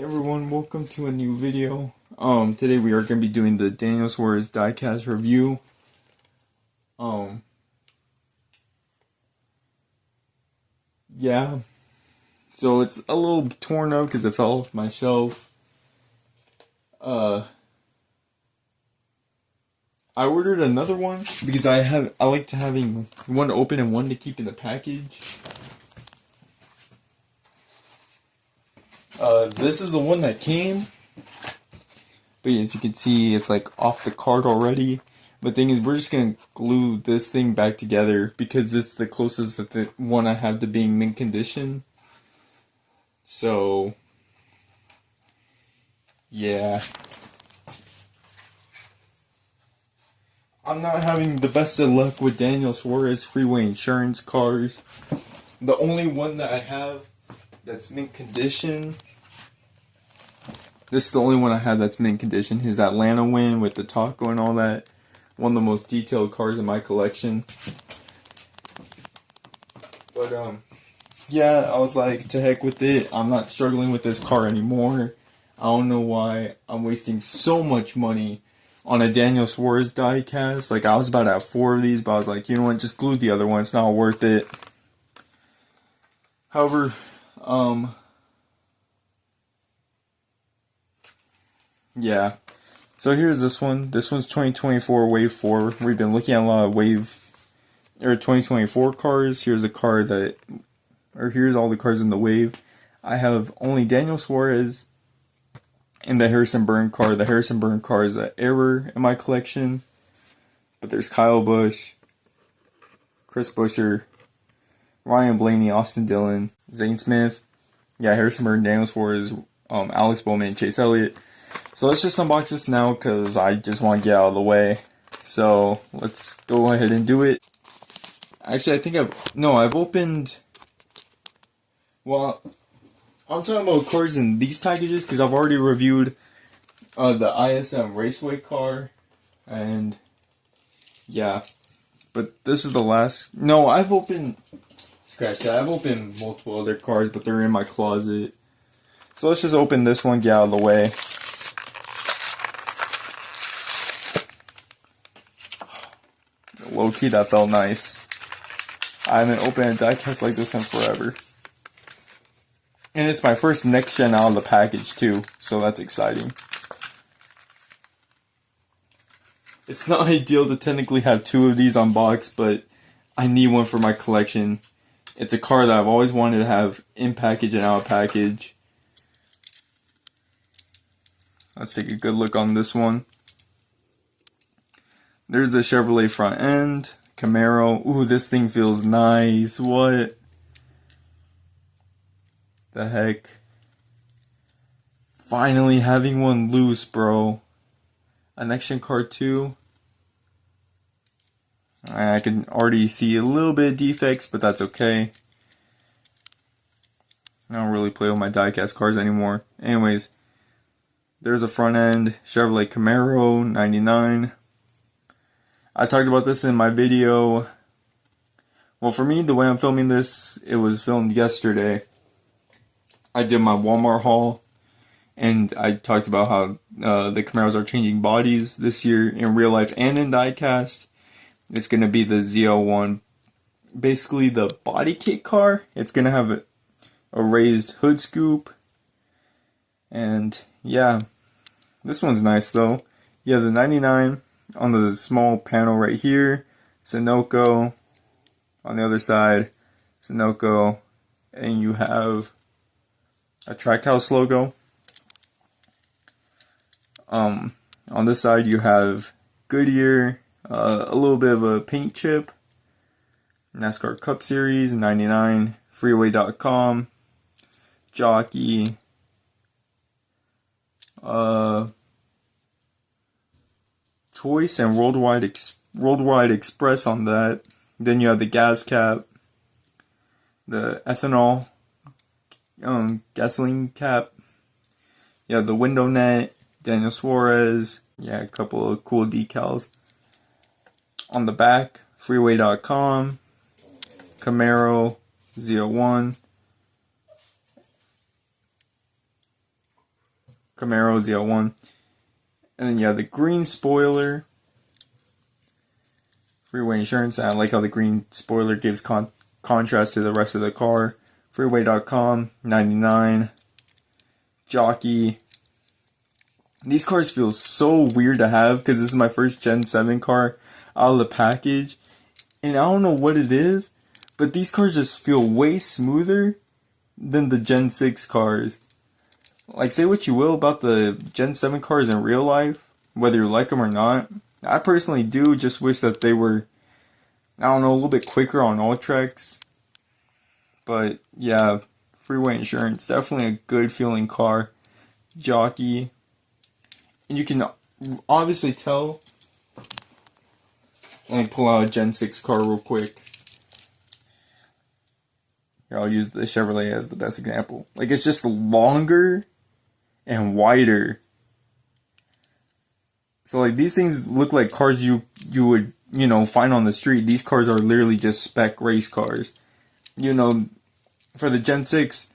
Hey everyone, welcome to a new video. Today we are going to be doing the Daniel Suarez diecast review. Um, yeah, so it's a little torn up because it fell off my shelf. Uh, I ordered another one because I like to having one to open and one to keep in the package. This is the one that came, but as you can see, it's like off the card already. But thing is, we're just gonna glue this thing back together because this is the closest that the one I have to being mint condition. So, yeah. I'm not having the best of luck with Daniel Suarez freeway insurance cars. The only one that I have that's mint condition. This is the only one I have that's mint condition. His Atlanta win with the taco and all that. One of the most detailed cars in my collection. But yeah, I was like, to heck with it. I'm not struggling with this car anymore. I don't know why I'm wasting so much money on a Daniel Suarez diecast. Like, I was about to have 4 of these, but I was like, you know what, just glue the other one. It's not worth it. However, yeah. So here's this one. This one's 2024 Wave 4. We've been looking at a lot of Wave, or 2024 cars. Here's a car that, or here's all the cars in the Wave. I have only Daniel Suarez and the Harrison Burn car. The Harrison Burn car is an error in my collection. But there's Kyle Busch, Chris Buescher, Ryan Blaney, Austin Dillon, Zane Smith. Yeah, Harrison Burn, Daniel Suarez, Alex Bowman, Chase Elliott. So let's just unbox this now because I just want to get out of the way. So let's go ahead and do it. Actually, I think I've opened, well, I'm talking about cars in these packages because I've already reviewed the ISM Raceway car, and yeah, but this is the last. No, I've opened, scratch that, I've opened multiple other cars, but they're in my closet. So let's just open this one, get out of the way. Low key, that felt nice. I haven't opened a diecast like this in forever. And it's my first next gen out of the package too, so that's exciting. It's not ideal to technically have 2 of these on box, but I need one for my collection. It's a car that I've always wanted to have in package and out of package. Let's take a good look on this one. There's the Chevrolet front end, Camaro. Ooh, this thing feels nice. What the heck? Finally having one loose, bro. A next gen car too. I can already see a little bit of defects, but that's okay. I don't really play with my diecast cars anymore. Anyways, there's a front end Chevrolet Camaro 99. I talked about this in my video. Well, for me, the way I'm filming this, it was filmed yesterday. I did my Walmart haul, and I talked about how the Camaros are changing bodies this year in real life and in diecast. It's going to be the Z01, basically the body kit car. It's going to have a raised hood scoop. And yeah, this one's nice though. Yeah, the 99 on the small panel right here, Sunoco. On the other side, Sunoco. And you have a Trackhouse logo. On this side you have Goodyear, a little bit of a paint chip, NASCAR Cup Series 99, freeway.com, jockey, Choice and Worldwide Express on that. Then you have the gas cap, the ethanol gasoline cap. You have the window net, Daniel Suarez. Yeah, a couple of cool decals. On the back, freeway.com, Camaro Z01, Camaro ZL1. And then you have the green spoiler. Freeway insurance. I like how the green spoiler gives contrast to the rest of the car. Freeway.com, 99. Jockey. These cars feel so weird to have because this is my first Gen 7 car out of the package. And I don't know what it is, but these cars just feel way smoother than the Gen 6 cars. Like, say what you will about the Gen 7 cars in real life, whether you like them or not. I personally do just wish that they were, I don't know, a little bit quicker on all tracks. But yeah, Freeway insurance, definitely a good feeling car. Jockey. And you can obviously tell. Let me pull out a Gen 6 car real quick. Here, I'll use the Chevrolet as the best example. Like, it's just longer and wider. So, like, these things look like cars you would, find on the street. These cars are literally just spec race cars. For the Gen 6,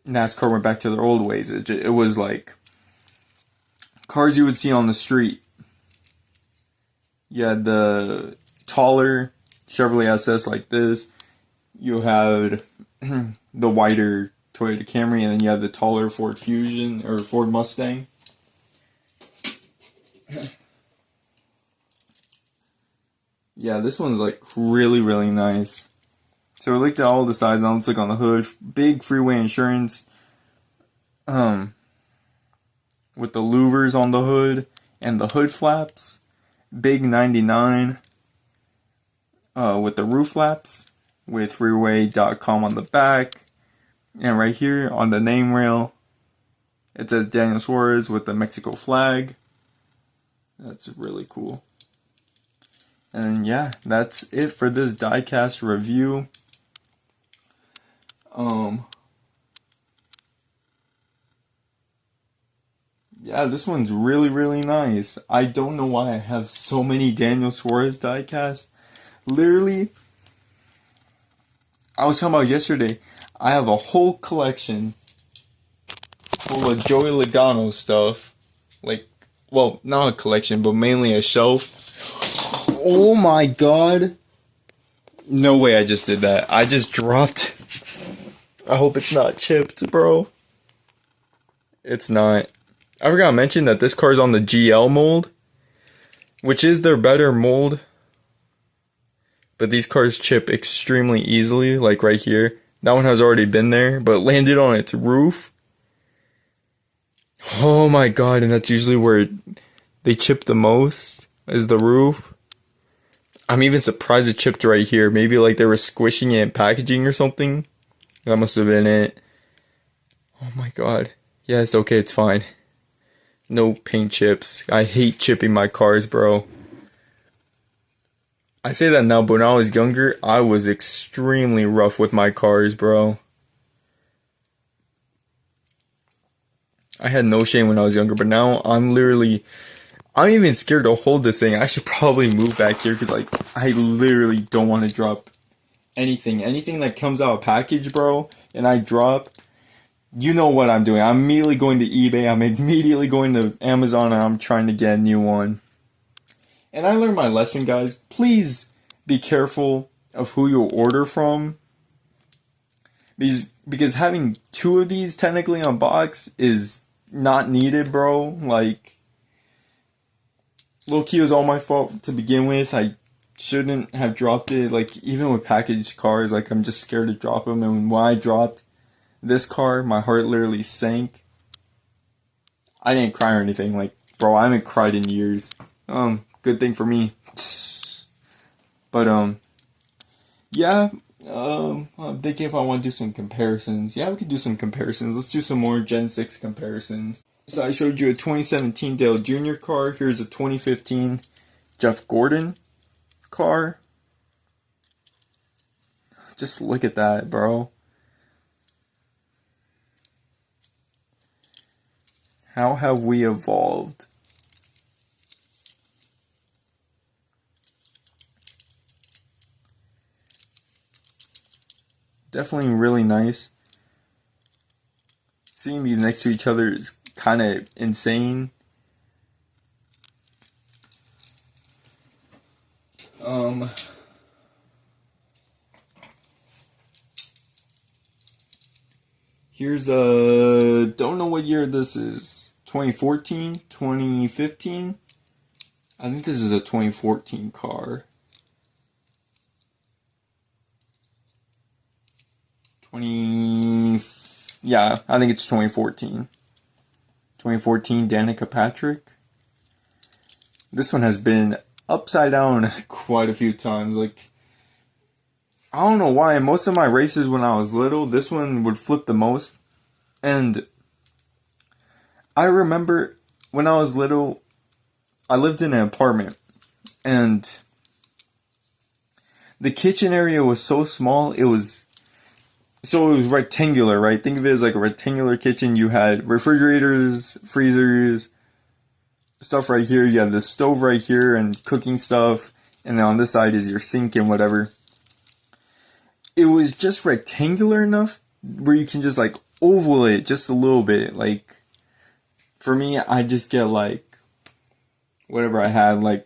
NASCAR went back to their old ways. It was like cars you would see on the street. You had the taller Chevrolet SS like this. You had the wider Toyota Camry, and then you have the taller Ford Fusion or Ford Mustang. Yeah, this one's like really, really nice. So we looked at all the sides. Now let's look on the hood. Big Freeway insurance. With the louvers on the hood and the hood flaps. Big 99 with the roof flaps with freeway.com on the back. And right here on the name rail, it says Daniel Suarez with the Mexico flag. That's really cool. And yeah, that's it for this diecast review. Yeah, this one's really, really nice. I don't know why I have so many Daniel Suarez diecast. Literally, I was talking about yesterday, I have a whole collection full of Joey Logano stuff. Like, well, not a collection, but mainly a shelf. Oh my god. No way I just did that. I just dropped. I hope it's not chipped, bro. It's not. I forgot to mention that this car's on the GL mold, which is their better mold. But these cars chip extremely easily, like right here. That one has already been there, but landed on its roof. Oh my god, and that's usually where they chip the most, is the roof. I'm even surprised it chipped right here. Maybe like they were squishing it in packaging or something. That must have been it. Oh my god. Yeah, it's okay, it's fine. No paint chips. I hate chipping my cars, bro. I say that now, but when I was younger, I was extremely rough with my cars, bro. I had no shame when I was younger, but now I'm even scared to hold this thing. I should probably move back here because, like, I literally don't want to drop anything. Anything that comes out of package, bro, and I drop, you know what I'm doing. I'm immediately going to eBay. I'm immediately going to Amazon, and I'm trying to get a new one. And I learned my lesson, guys. Please be careful of who you order from. Because having two of these technically on box is not needed, bro. Like, low-key was all my fault to begin with. I shouldn't have dropped it. Like, even with packaged cars, like, I'm just scared to drop them. And when I dropped this car, my heart literally sank. I didn't cry or anything. Like, bro, I haven't cried in years. Good thing for me. But, yeah. I'm thinking if I want to do some comparisons. Yeah, we could do some comparisons. Let's do some more Gen 6 comparisons. So I showed you a 2017 Dale Jr. car. Here's a 2015 Jeff Gordon car. Just look at that, bro. How have we evolved? Definitely really nice. Seeing these next to each other is kind of insane. Here's don't know what year this is. 2014, 2015. I think this is a 2014 car. Yeah, I think it's 2014. 2014 Danica Patrick. This one has been upside down quite a few times. Like, I don't know why. In most of my races when I was little, this one would flip the most. And I remember when I was little, I lived in an apartment. And the kitchen area was so small, it was rectangular, right? Think of it as like a rectangular kitchen. You had refrigerators, freezers, stuff right here. You have the stove right here and cooking stuff. And then on this side is your sink and whatever. It was just rectangular enough where you can just like oval it just a little bit. Like, for me, I just get like whatever I had, like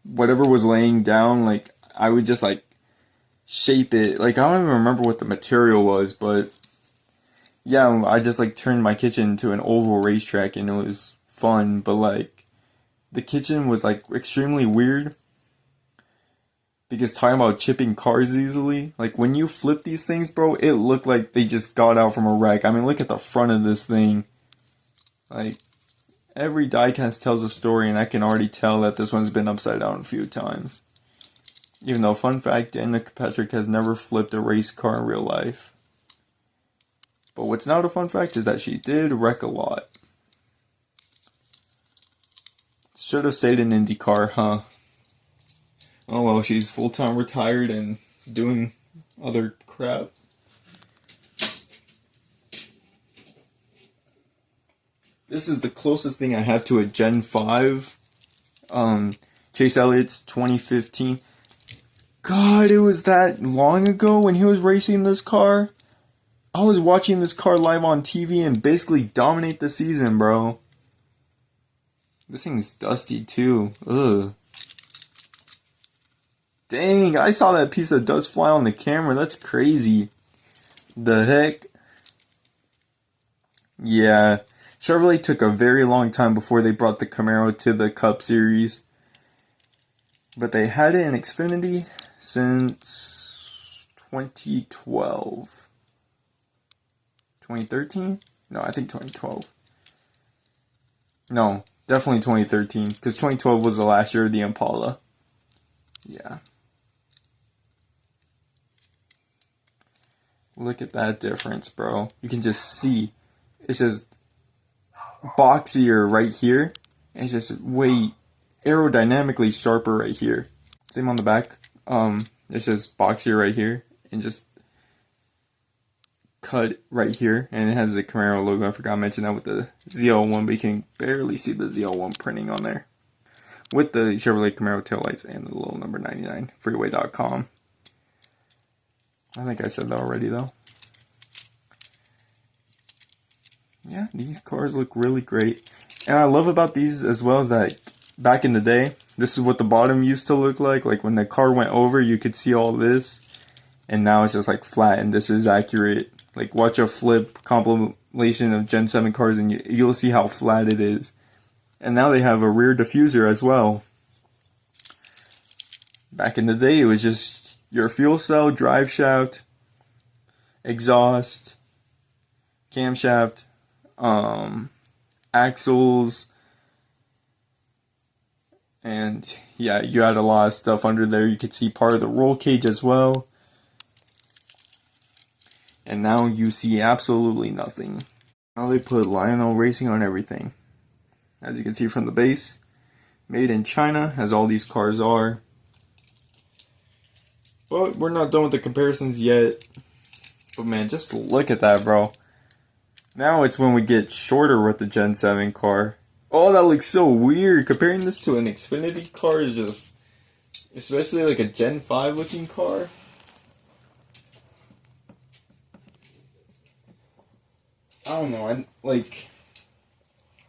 whatever was laying down, like I would just like shape it. Like, I don't even remember what the material was, but yeah, I just like turned my kitchen into an oval racetrack and it was fun. But like, the kitchen was like extremely weird. Because talking about chipping cars easily, like when you flip these things, bro, it looked like they just got out from a wreck. I mean, look at the front of this thing. Like, every diecast tells a story, and I can already tell that this one's been upside down a few times. Even though, fun fact, Danica Patrick has never flipped a race car in real life. But what's not a fun fact is that she did wreck a lot. Should have stayed in IndyCar, huh? Oh well, she's full-time retired and doing other crap. This is the closest thing I have to a Gen 5. Chase Elliott's 2015. God, it was that long ago when he was racing this car. I was watching this car live on TV and basically dominate the season, bro. This thing's dusty too. Ugh. Dang, I saw that piece of dust fly on the camera. That's crazy. The heck? Yeah. Chevrolet took a very long time before they brought the Camaro to the Cup Series. But they had it in Xfinity since 2012. 2013? No, I think 2012. No, definitely 2013. Because 2012 was the last year of the Impala. Yeah. Look at that difference, bro. You can just see. It's just boxier right here. And it's just way aerodynamically sharper right here. Same on the back. It's just boxier right here. And just cut right here. And it has the Camaro logo. I forgot to mention that with the ZL1. But you can barely see the ZL1 printing on there. With the Chevrolet Camaro taillights and the little number 99. Freeway.com. I think I said that already, though. Yeah, these cars look really great. And I love about these as well is that back in the day, this is what the bottom used to look like. Like when the car went over, you could see all this. And now it's just like flat, and this is accurate. Like watch a flip compilation of Gen 7 cars and you'll see how flat it is. And now they have a rear diffuser as well. Back in the day, it was just your fuel cell, drive shaft, exhaust, camshaft, axles, and yeah, you had a lot of stuff under there. You could see part of the roll cage as well. And now you see absolutely nothing. Now they put Lionel Racing on everything. As you can see from the base, made in China, as all these cars are. But we're not done with the comparisons yet. But man, just look at that, bro. Now it's when we get shorter with the Gen 7 car. Oh, that looks so weird. Comparing this to an Xfinity car is just... Especially like a Gen 5 looking car. I don't know,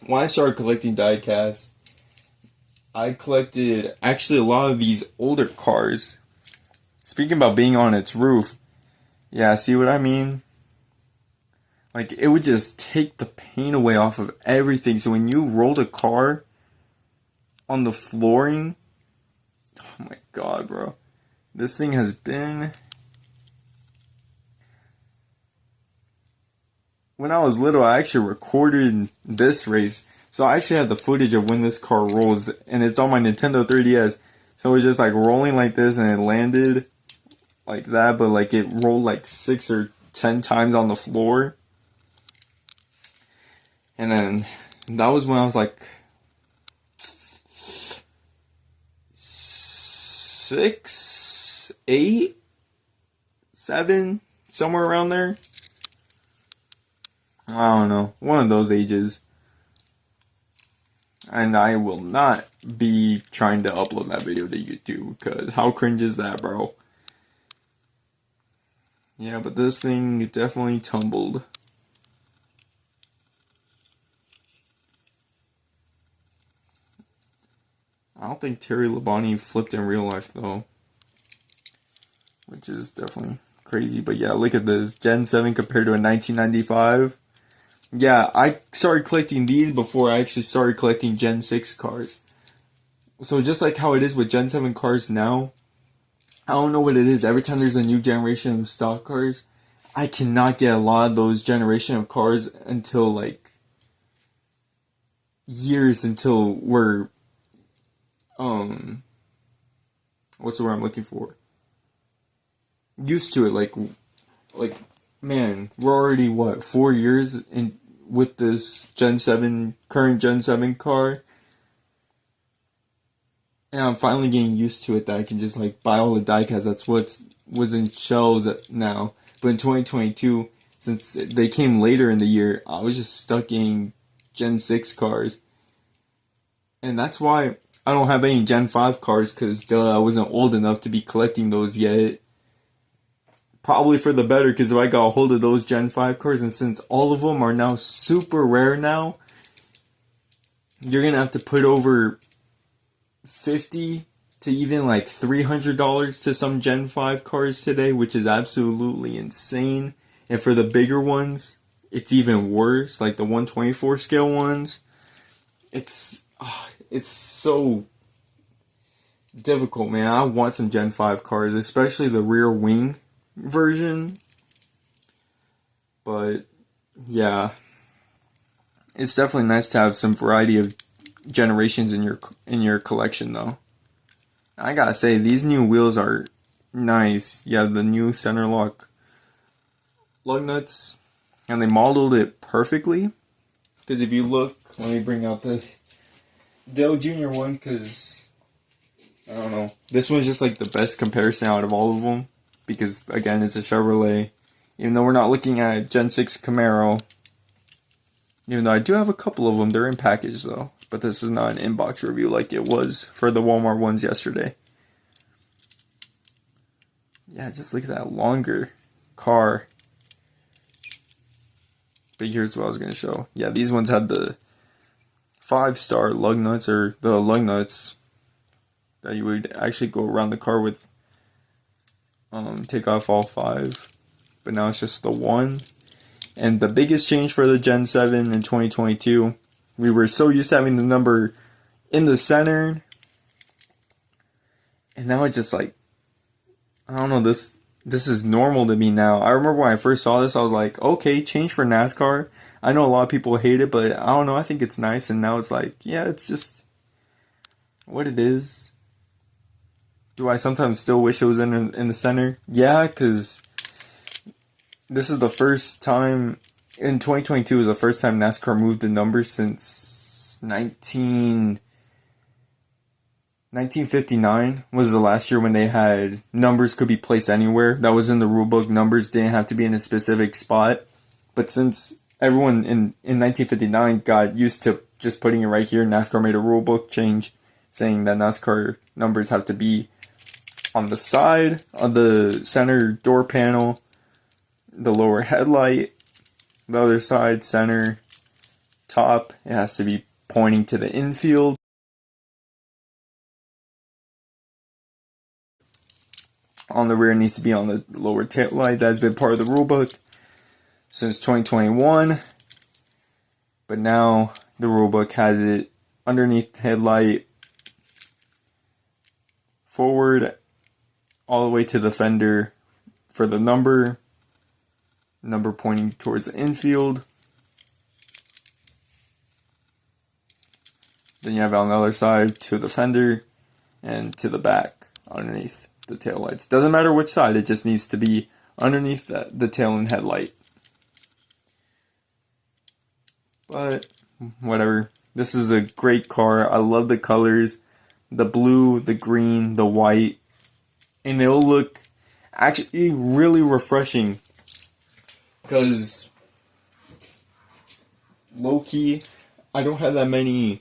when I started collecting diecasts, I collected actually a lot of these older cars. Speaking about being on its roof, yeah, see what I mean? Like, it would just take the paint away off of everything. So when you rolled a car on the flooring, oh my god, bro. This thing has been... When I was little, I actually recorded this race. So I actually have the footage of when this car rolls, and it's on my Nintendo 3DS. So it was just like rolling like this, and it landed like that, but like it rolled like 6 or 10 times on the floor. And then that was when I was like 6, 8, 7, somewhere around there. I don't know, one of those ages. And I will not be trying to upload that video to YouTube, because how cringe is that, bro? Yeah, but this thing definitely tumbled. I don't think Terry Labonte flipped in real life, though. Which is definitely crazy. But yeah, look at this. Gen 7 compared to a 1995. Yeah, I started collecting these before I actually started collecting Gen 6 cars. So just like how it is with Gen 7 cars now, I don't know what it is. Every time there's a new generation of stock cars, I cannot get a lot of those generation of cars until like years until we're what's the word I'm looking for? Used to it, like man, we're already what, 4 years in with this current Gen 7 car. And I'm finally getting used to it that I can just like buy all the diecasts. That's what was in shelves now. But in 2022, since they came later in the year, I was just stuck in Gen 6 cars. And that's why I don't have any Gen 5 cars, because I wasn't old enough to be collecting those yet. Probably for the better, because if I got a hold of those Gen 5 cars, and since all of them are now super rare now, you're going to have to put over $50 to even like $300 to some Gen 5 cars today, which is absolutely insane. And for the bigger ones, it's even worse, like the 124 scale ones. It's so difficult, man. I want some Gen 5 cars, especially the rear wing version. But yeah, it's definitely nice to have some variety of generations in your collection, though. I gotta say, these new wheels are nice. Yeah, the new center lock lug nuts, and they modeled it perfectly. Because if you look, let me bring out the Dale Jr. one, because I don't know, this one's just like the best comparison out of all of them, because again, it's a Chevrolet. Even though we're not looking at Gen 6 Camaro, even though I do have a couple of them, they're in package though. But this is not an inbox review like it was for the Walmart ones yesterday. Yeah, just look at that longer car. But here's what I was going to show. Yeah, these ones had the 5-star lug nuts, or the lug nuts that you would actually go around the car with, take off all 5. But now it's just the 1. And the biggest change for the Gen 7 in 2022, we were so used to having the number in the center, and now it's just like, I don't know, this is normal to me now. I remember when I first saw this, I was like, okay, change for NASCAR. I know a lot of people hate it, but I don't know, I think it's nice. And now it's like, yeah, it's just what it is. Do I sometimes still wish it was in the center? Yeah, because this is the first time, in 2022 was the first time NASCAR moved the numbers since 1959 was the last year when they had numbers could be placed anywhere. That was in the rulebook. Numbers didn't have to be in a specific spot. But since everyone in 1959 got used to just putting it right here, NASCAR made a rulebook change saying that NASCAR numbers have to be on the side of the center door panel, the lower headlight, the other side, center, top, it has to be pointing to the infield. On the rear, it needs to be on the lower tail light. That's been part of the rulebook since 2021. But now the rulebook has it underneath the headlight, forward, all the way to the fender for the number pointing towards the infield. Then you have it on the other side to the fender and to the back underneath the taillights. Doesn't matter which side, it just needs to be underneath the tail and headlight. But whatever. This is a great car. I love the colors. The blue, the green, the white. And it'll look actually really refreshing. Because low-key, I don't have a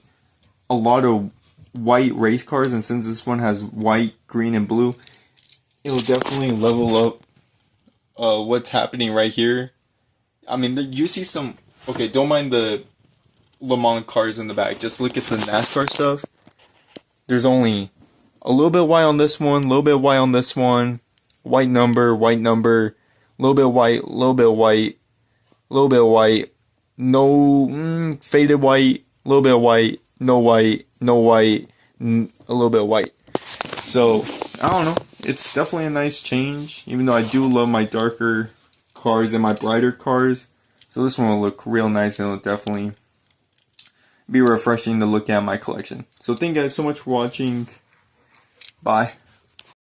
lot of white race cars. And since this one has white, green, and blue, it'll definitely level up what's happening right here. I mean, you see some... Okay, don't mind the Le Mans cars in the back. Just look at the NASCAR stuff. There's only a little bit white on this one, a little bit white on this one. White number, a little bit white, a little bit white, a little bit white. No, faded white, a little bit white, no white, a little bit white. So, I don't know. It's definitely a nice change. Even though I do love my darker cars and my brighter cars. So this one will look real nice and it'll definitely be refreshing to look at my collection. So thank you guys so much for watching. Bye.